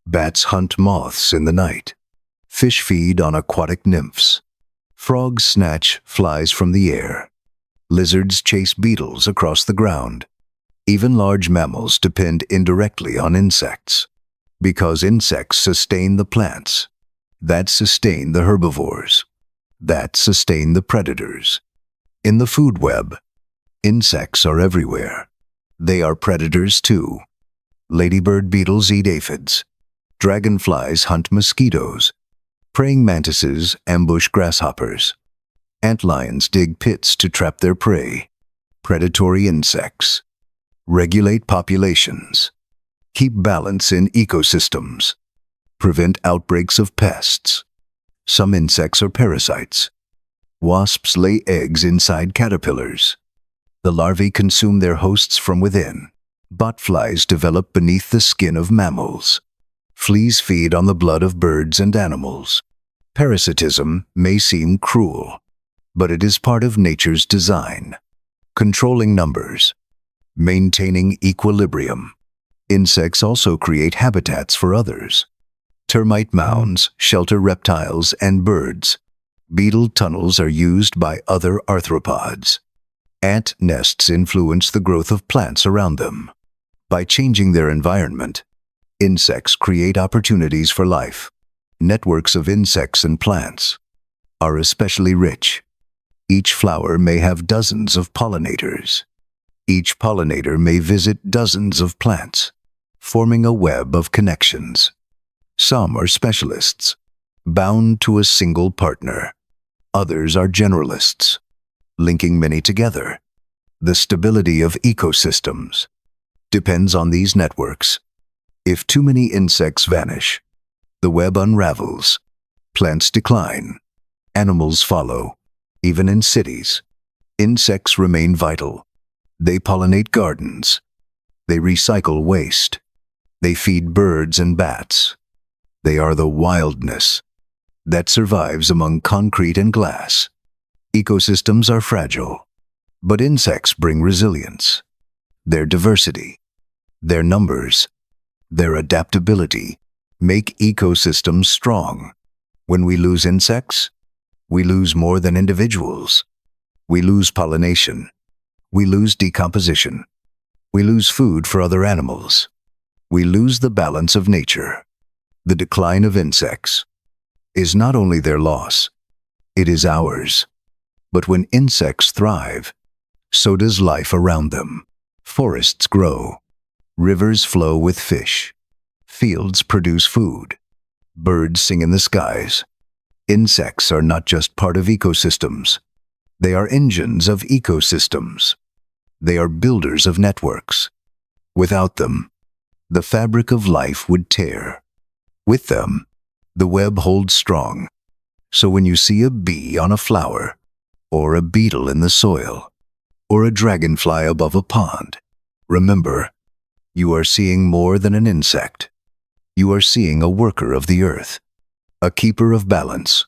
Bats hunt moths in the night. Fish feed on aquatic nymphs. Frogs snatch flies from the air. Lizards chase beetles across the ground. Even large mammals depend indirectly on insects, because insects sustain the plants that sustain the herbivores, that sustain the predators. In the food web, insects are everywhere. They are predators too. Ladybird beetles eat aphids. Dragonflies hunt mosquitoes. Praying mantises ambush grasshoppers. Antlions dig pits to trap their prey. Predatory insects regulate populations, keep balance in ecosystems, prevent outbreaks of pests. Some insects are parasites. Wasps lay eggs inside caterpillars. The larvae consume their hosts from within. Botflies develop beneath the skin of mammals. Fleas feed on the blood of birds and animals. Parasitism may seem cruel, but it is part of nature's design. Controlling numbers, maintaining equilibrium. Insects also create habitats for others. Termite mounds shelter reptiles and birds. Beetle tunnels are used by other arthropods. Ant nests influence the growth of plants around them. By changing their environment, insects create opportunities for life. Networks of insects and plants are especially rich. Each flower may have dozens of pollinators. Each pollinator may visit dozens of plants, forming a web of connections. Some are specialists, bound to a single partner. Others are generalists, linking many together. The stability of ecosystems depends on these networks. If too many insects vanish, the web unravels. Plants decline. Animals follow. Even in cities, insects remain vital. They pollinate gardens. They recycle waste. They feed birds and bats. They are the wildness that survives among concrete and glass. Ecosystems are fragile, but insects bring resilience. Their diversity, their numbers, their adaptability make ecosystems strong. When we lose insects, we lose more than individuals. We lose pollination. We lose decomposition. We lose food for other animals. We lose the balance of nature. The decline of insects is not only their loss, it is ours. But when insects thrive, so does life around them. Forests grow. Rivers flow with fish. Fields produce food. Birds sing in the skies. Insects are not just part of ecosystems. They are engines of ecosystems. They are builders of networks. Without them, the fabric of life would tear. With them, the web holds strong. So when you see a bee on a flower, or a beetle in the soil, or a dragonfly above a pond, remember, you are seeing more than an insect. You are seeing a worker of the earth, a keeper of balance,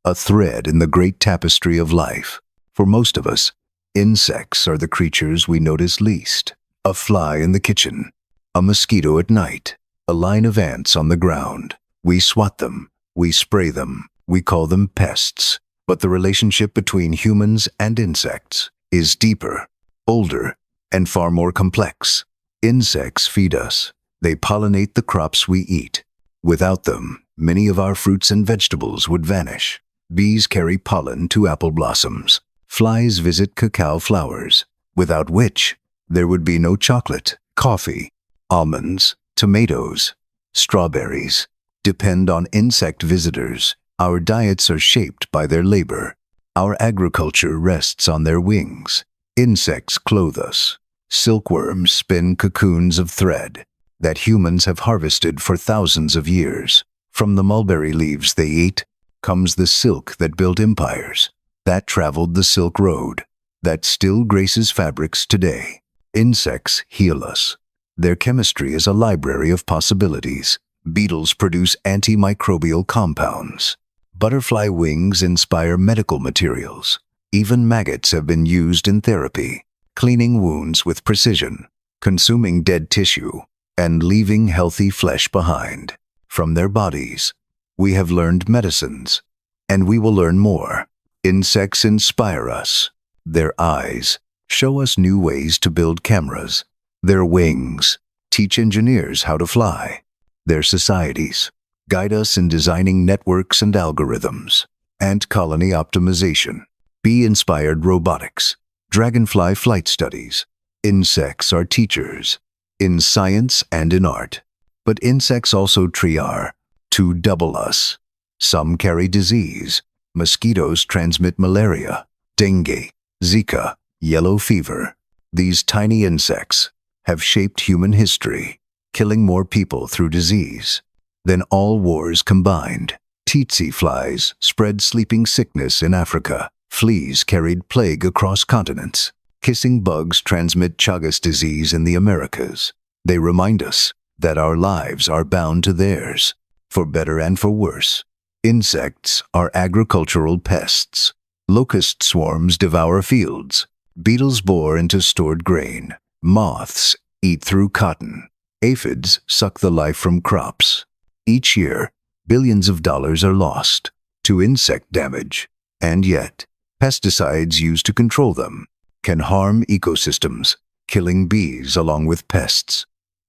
a thread in the great tapestry of life. For most of us, insects are the creatures we notice least. A fly in the kitchen, a mosquito at night, a line of ants on the ground. We swat them, we spray them, we call them pests. But the relationship between humans and insects is deeper, older, and far more complex. Insects feed us. They pollinate the crops we eat. Without them, many of our fruits and vegetables would vanish. Bees carry pollen to apple blossoms. Flies visit cacao flowers, without which there would be no chocolate, coffee, almonds, tomatoes, strawberries. Depend on insect visitors. Our diets are shaped by their labor. Our agriculture rests on their wings. Insects clothe us. Silkworms spin cocoons of thread that humans have harvested for thousands of years. From the mulberry leaves they eat comes the silk that built empires, that traveled the Silk Road, that still graces fabrics today. Insects heal us. Their chemistry is a library of possibilities. Beetles produce antimicrobial compounds. Butterfly wings inspire medical materials. Even maggots have been used in therapy, cleaning wounds with precision, consuming dead tissue, and leaving healthy flesh behind. From their bodies, we have learned medicines, and we will learn more. Insects inspire us. Their eyes show us new ways to build cameras. Their wings teach engineers how to fly. Their societies guide us in designing networks and algorithms. Ant colony optimization, bee-inspired robotics, dragonfly flight studies. Insects are teachers in science and in art. But insects also to double us. Some carry disease. Mosquitoes transmit malaria, dengue, Zika, yellow fever. These tiny insects have shaped human history, killing more people through disease than all wars combined. Tsetse flies spread sleeping sickness in Africa. Fleas carried plague across continents. Kissing bugs transmit Chagas disease in the Americas. They remind us that our lives are bound to theirs, for better and for worse. Insects are agricultural pests. Locust swarms devour fields. Beetles bore into stored grain. Moths eat through cotton. Aphids suck the life from crops. Each year, billions of dollars are lost to insect damage, and yet, pesticides used to control them can harm ecosystems, killing bees along with pests,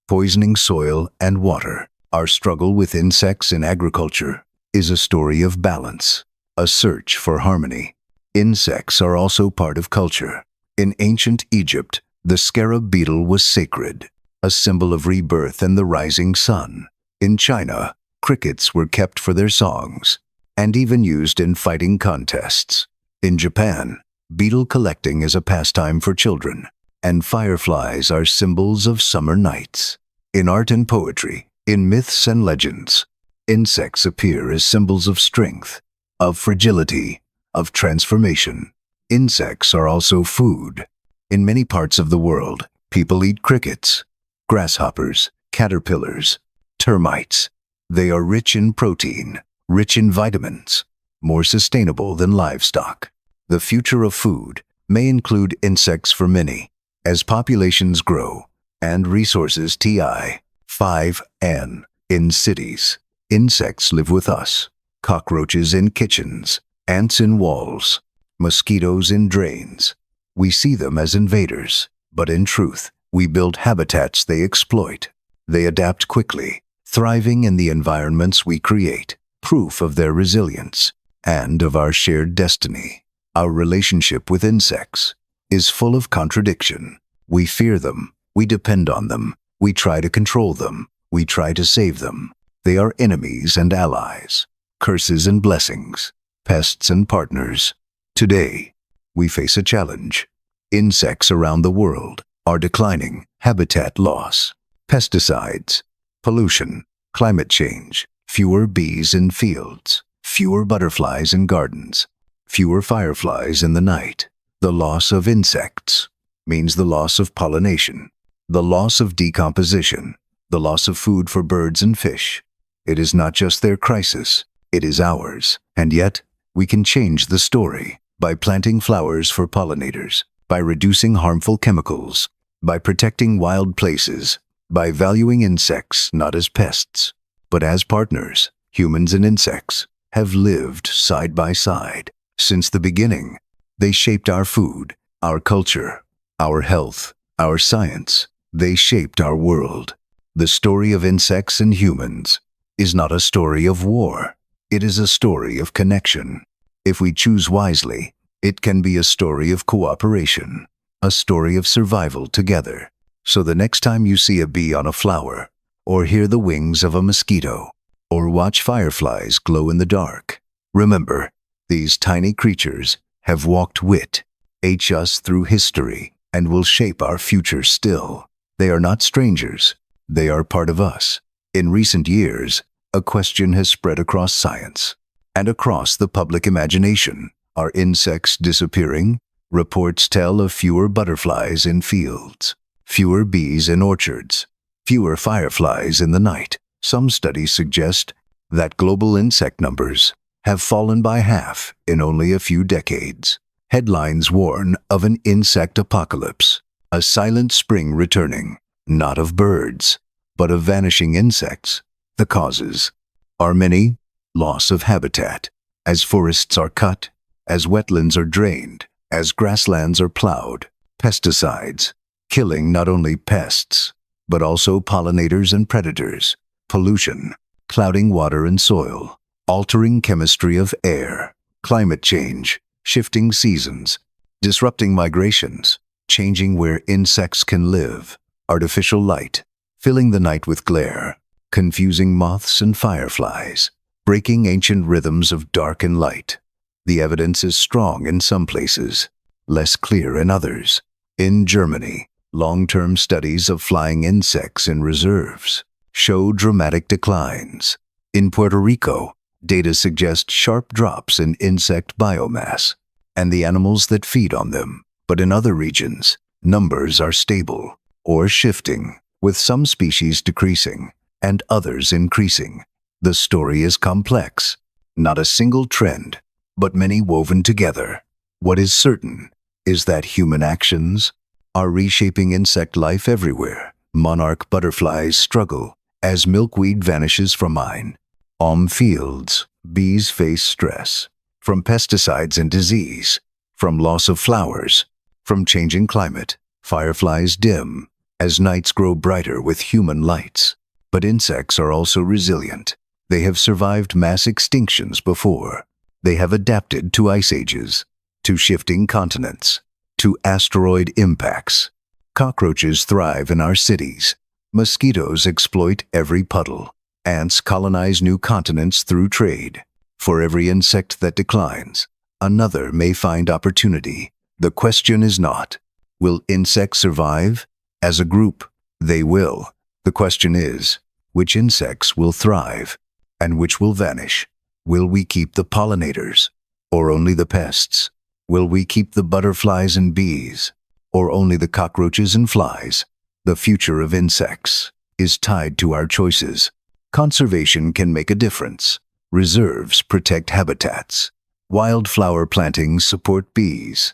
poisoning soil and water. Our struggle with insects in agriculture is a story of balance, a search for harmony. Insects are also part of culture. In ancient Egypt, the scarab beetle was sacred, a symbol of rebirth and the rising sun. In China, crickets were kept for their songs, and even used in fighting contests. In Japan, beetle collecting is a pastime for children, and fireflies are symbols of summer nights. In art and poetry, in myths and legends, insects appear as symbols of strength, of fragility, of transformation. Insects are also food. In many parts of the world, people eat crickets, grasshoppers, caterpillars, termites. They are rich in protein, rich in vitamins, more sustainable than livestock. The future of food may include insects for many. As populations grow and resources TI5N in cities, insects live with us. Cockroaches in kitchens, ants in walls, mosquitoes in drains. We see them as invaders, but in truth, we build habitats they exploit. They adapt quickly, thriving in the environments we create, proof of their resilience and of our shared destiny. Our relationship with insects is full of contradiction. We fear them, we depend on them, we try to control them, we try to save them. They are enemies and allies. curses and blessings, pests and partners. Today, we face a challenge. Insects around the world are declining. Habitat loss, pesticides, pollution, climate change, fewer bees in fields, fewer butterflies in gardens, fewer fireflies in the night. The loss of insects means the loss of pollination, the loss of decomposition, the loss of food for birds and fish. It is not just their crisis, it is ours. And yet, we can change the story by planting flowers for pollinators, by reducing harmful chemicals, by protecting wild places, by valuing insects not as pests, but as partners. Humans and insects have lived side by side since the beginning. They shaped our food, our culture, our health, our science. They shaped our world. The story of insects and humans is not a story of war. It is a story of connection. If we choose wisely, it can be a story of cooperation, a story of survival together. So the next time you see a bee on a flower, or hear the wings of a mosquito, or watch fireflies glow in the dark, remember, these tiny creatures have walked with us through history and will shape our future still. They are not strangers. They are part of us. In recent years, a question has spread across science and across the public imagination. Are insects disappearing? Reports tell of fewer butterflies in fields, fewer bees in orchards, fewer fireflies in the night. Some studies suggest that global insect numbers have fallen by half in only a few decades. Headlines warn of an insect apocalypse, a silent spring returning, not of birds, but of vanishing insects. The causes are many: loss of habitat, as forests are cut, as wetlands are drained, as grasslands are plowed; pesticides, killing not only pests, but also pollinators and predators; pollution, clouding water and soil, altering chemistry of air; climate change, shifting seasons, disrupting migrations, changing where insects can live; artificial light, filling the night with glare, confusing moths and fireflies, breaking ancient rhythms of dark and light. The evidence is strong in some places, less clear in others. In Germany, long-term studies of flying insects in reserves show dramatic declines. In Puerto Rico, data suggest sharp drops in insect biomass and the animals that feed on them. But in other regions, numbers are stable or shifting, with some species decreasing and others increasing. The story is complex, not a single trend, but many woven together. What is certain is that human actions are reshaping insect life everywhere. Monarch butterflies struggle as milkweed vanishes from mine. On fields, bees face stress from pesticides and disease, from loss of flowers, from changing climate. Fireflies dim as nights grow brighter with human lights. But insects are also resilient. They have survived mass extinctions before. They have adapted to ice ages, to shifting continents, to asteroid impacts. Cockroaches thrive in our cities. Mosquitoes exploit every puddle. Ants colonize new continents through trade. For every insect that declines, another may find opportunity. The question is not, will insects survive? As a group, they will. The question is, which insects will thrive and which will vanish? Will we keep the pollinators or only the pests? Will we keep the butterflies and bees or only the cockroaches and flies? The future of insects is tied to our choices. Conservation can make a difference. Reserves protect habitats. Wildflower plantings support bees.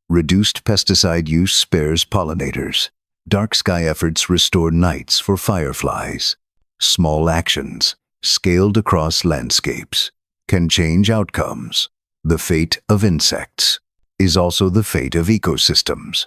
Reduced pesticide use spares pollinators. Dark sky efforts restore nights for fireflies. Small actions, scaled across landscapes, can change outcomes. The fate of insects is also the fate of ecosystems.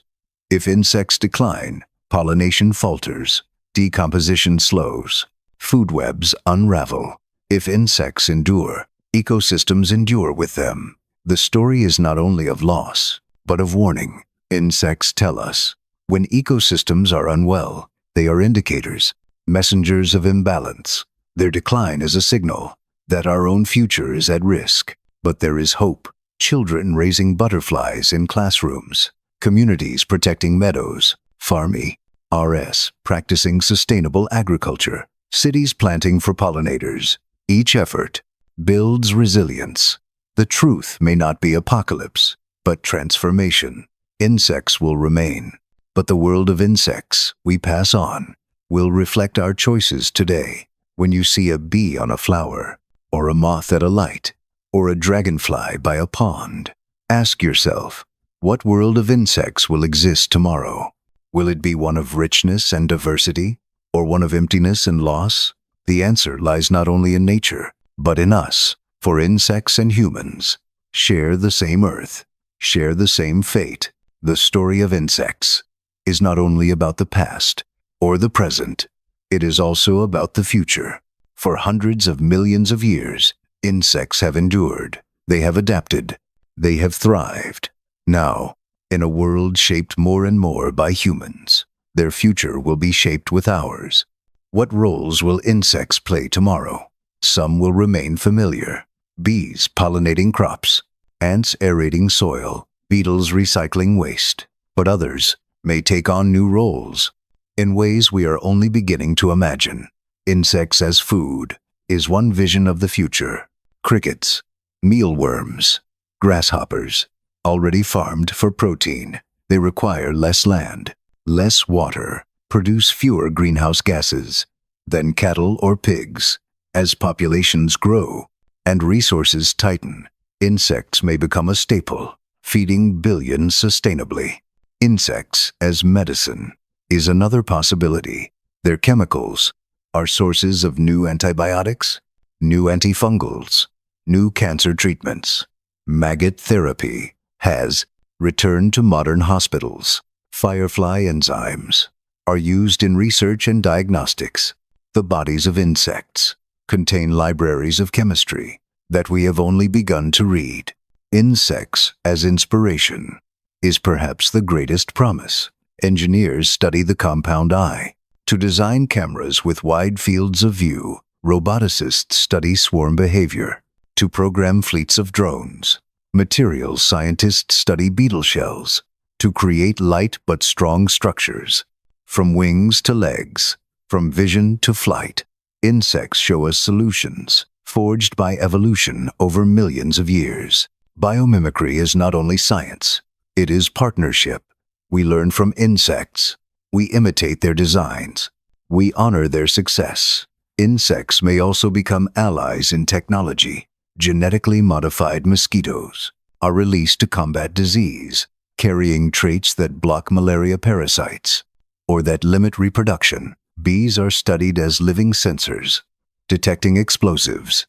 If insects decline, pollination falters, decomposition slows, food webs unravel. If insects endure, ecosystems endure with them. The story is not only of loss, but of warning. Insects tell us, when ecosystems are unwell, they are indicators, messengers of imbalance. Their decline is a signal that our own future is at risk. But there is hope. Children raising butterflies in classrooms, communities protecting meadows, farming, RS practicing sustainable agriculture, cities planting for pollinators. Each effort builds resilience. The truth may not be apocalypse, but transformation. Insects will remain, but the world of insects we pass on will reflect our choices today. When you see a bee on a flower, or a moth at a light, or a dragonfly by a pond, ask yourself, what world of insects will exist tomorrow? Will it be one of richness and diversity, or one of emptiness and loss? The answer lies not only in nature, but in us, for insects and humans share the same earth, share the same fate. The story of insects is not only about the past or the present, it is also about the future. For hundreds of millions of years, insects have endured, they have adapted, they have thrived. Now, in a world shaped more and more by humans, their future will be shaped with ours. What roles will insects play tomorrow? Some will remain familiar. Bees pollinating crops, ants aerating soil, beetles recycling waste. But others may take on new roles in ways we are only beginning to imagine. Insects as food is one vision of the future. Crickets, mealworms, grasshoppers, already farmed for protein. They require less land, less water, produce fewer greenhouse gases than cattle or pigs. As populations grow and resources tighten, insects may become a staple, feeding billions sustainably. Insects as medicine is another possibility. Their chemicals are sources of new antibiotics, new antifungals, new cancer treatments. Maggot therapy has returned to modern hospitals. Firefly enzymes are used in research and diagnostics. The bodies of insects contain libraries of chemistry that we have only begun to read. Insects as inspiration is perhaps the greatest promise. Engineers study the compound eye to design cameras with wide fields of view. Roboticists study swarm behavior to program fleets of drones. Materials scientists study beetle shells to create light but strong structures. From wings to legs, from vision to flight, insects show us solutions forged by evolution over millions of years. Biomimicry is not only science, it is partnership. We learn from insects. We imitate their designs. We honor their success. Insects may also become allies in technology. Genetically modified mosquitoes are released to combat disease, carrying traits that block malaria parasites or that limit reproduction. Bees are studied as living sensors, detecting explosives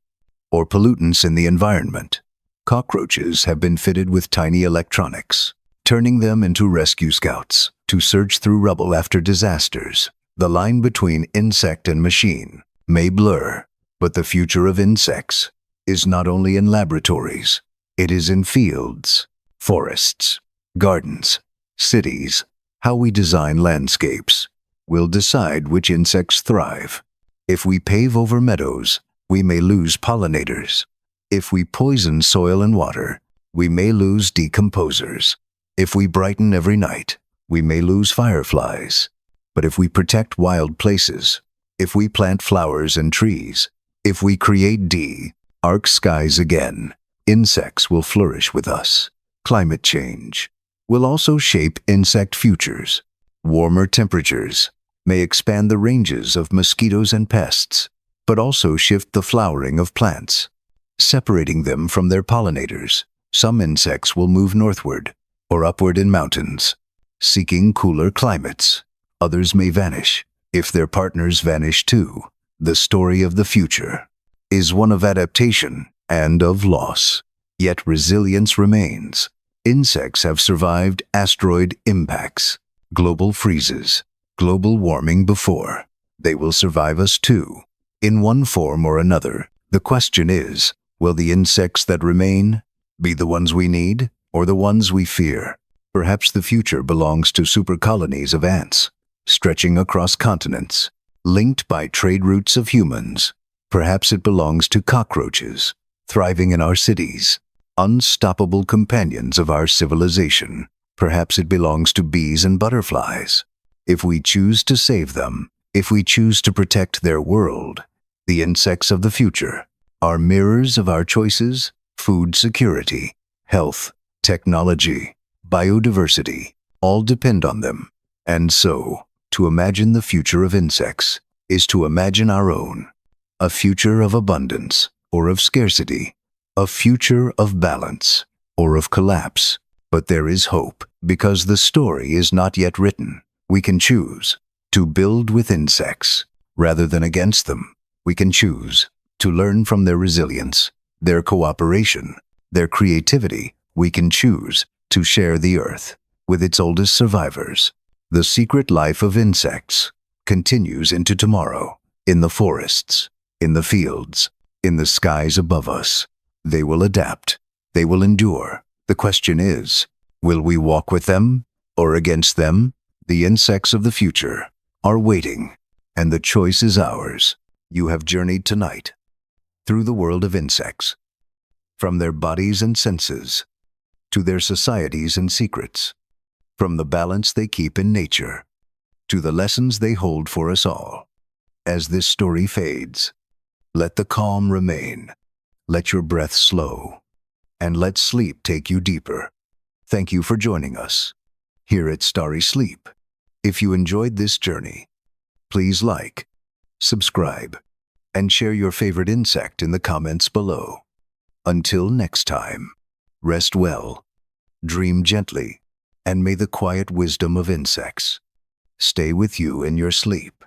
or pollutants in the environment. Cockroaches have been fitted with tiny electronics, turning them into rescue scouts to search through rubble after disasters. The line between insect and machine may blur, but the future of insects is not only in laboratories, it is in fields, forests, gardens, cities. How we design landscapes will decide which insects thrive. If we pave over meadows, we may lose pollinators. If we poison soil and water, we may lose decomposers. If we brighten every night, we may lose fireflies. But if we protect wild places, if we plant flowers and trees, if we create dark skies again, insects will flourish with us. Climate change will also shape insect futures. Warmer temperatures may expand the ranges of mosquitoes and pests, but also shift the flowering of plants, separating them from their pollinators. Some insects will move northward or upward in mountains, seeking cooler climates. Others may vanish if their partners vanish too. The story of the future is one of adaptation and of loss, yet resilience remains. Insects have survived asteroid impacts, global freezes, global warming before. They will survive us too, in one form or another. The question is, will the insects that remain be the ones we need or the ones we fear? Perhaps the future belongs to super colonies of ants, stretching across continents, linked by trade routes of humans. Perhaps it belongs to cockroaches, thriving in our cities, unstoppable companions of our civilization. Perhaps it belongs to bees and butterflies. If we choose to save them, if we choose to protect their world, the insects of the future are mirrors of our choices: food security, health, technology, biodiversity, all depend on them. And so, to imagine the future of insects is to imagine our own, a future of abundance or of scarcity, a future of balance or of collapse. But there is hope, because the story is not yet written. We can choose to build with insects rather than against them. We can choose to learn from their resilience, their cooperation, their creativity. We can choose to share the earth with its oldest survivors. The secret life of insects continues into tomorrow, in the forests, in the fields, in the skies above us. They will adapt. They will endure. The question is, will we walk with them or against them? The insects of the future are waiting, and the choice is ours. You have journeyed tonight through the world of insects, from their bodies and senses to their societies and secrets, from the balance they keep in nature to the lessons they hold for us all. As this story fades, let the calm remain, let your breath slow, and let sleep take you deeper. Thank you for joining us here at Starry Sleep. If you enjoyed this journey, please like, subscribe, and share your favorite insect in the comments below. Until next time, rest well, dream gently, and may the quiet wisdom of insects stay with you in your sleep.